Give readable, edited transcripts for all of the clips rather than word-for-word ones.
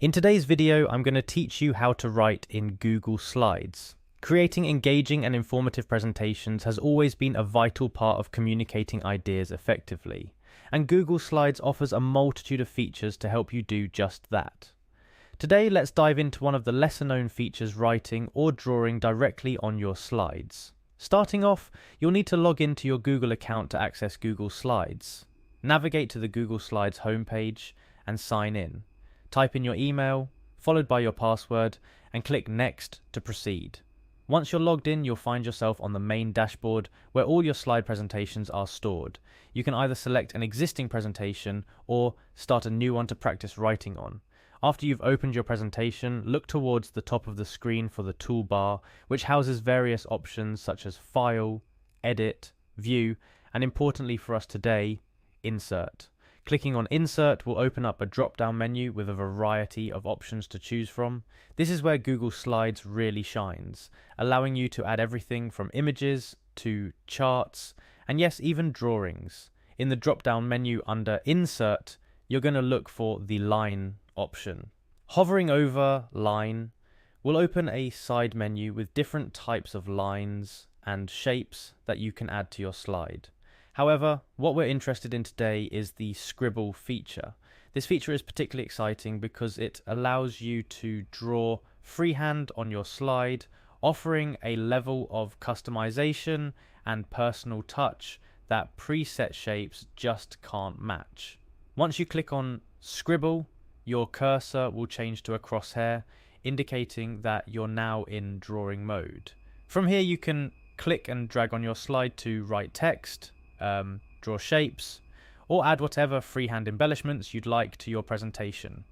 In today's video, I'm going to teach you how to write in Google Slides. Creating engaging and informative presentations has always been a vital part of communicating ideas effectively, and Google Slides offers a multitude of features to help you do just that. Today, let's dive into one of the lesser-known features writing or drawing directly on your slides. Starting off, you'll need to log into your Google account to access Google Slides. Navigate to the Google Slides homepage and sign in. Type in your email, followed by your password, and click Next to proceed. Once you're logged in, you'll find yourself on the main dashboard where all your slide presentations are stored. You can either select an existing presentation or start a new one to practice writing on. After you've opened your presentation, look towards the top of the screen for the toolbar, which houses various options such as File, Edit, View, and importantly for us today, Insert. Clicking on Insert will open up a drop-down menu with a variety of options to choose from. This is where Google Slides really shines, allowing you to add everything from images to charts, and yes, even drawings. In the drop-down menu under Insert, you're going to look for the Line option. Hovering over Line will open a side menu with different types of lines and shapes that you can add to your slide. However, what we're interested in today is the Scribble feature. This feature is particularly exciting because it allows you to draw freehand on your slide, offering a level of customization and personal touch that preset shapes just can't match. Once you click on Scribble, your cursor will change to a crosshair, indicating that you're now in drawing mode. From here, you can click and drag on your slide to write text, draw shapes, or add whatever freehand embellishments you'd like to your presentation.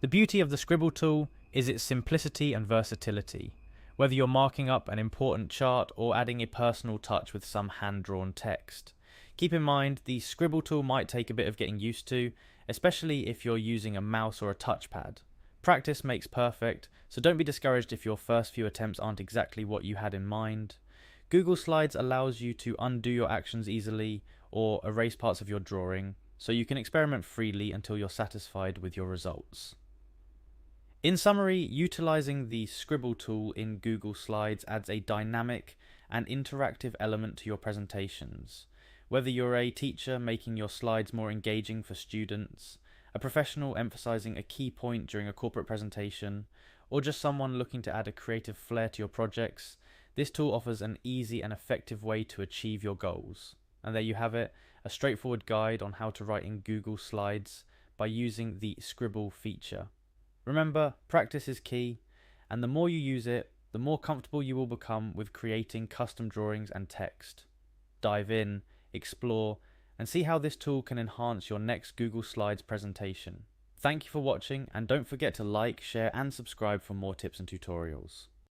The beauty of the Scribble tool is its simplicity and versatility, whether you're marking up an important chart or adding a personal touch with some hand-drawn text. Keep in mind, the Scribble tool might take a bit of getting used to, especially if you're using a mouse or a touchpad. Practice makes perfect, so don't be discouraged if your first few attempts aren't exactly what you had in mind. Google Slides allows you to undo your actions easily or erase parts of your drawing, so you can experiment freely until you're satisfied with your results. In summary, utilizing the Scribble tool in Google Slides adds a dynamic and interactive element to your presentations. Whether you're a teacher making your slides more engaging for students, a professional emphasizing a key point during a corporate presentation, or just someone looking to add a creative flair to your projects, this tool offers an easy and effective way to achieve your goals. And there you have it, a straightforward guide on how to write in Google Slides by using the Scribble feature. Remember, practice is key, and the more you use it, the more comfortable you will become with creating custom drawings and text. Dive in, explore, and see how this tool can enhance your next Google Slides presentation. Thank you for watching, and don't forget to like, share, and subscribe for more tips and tutorials.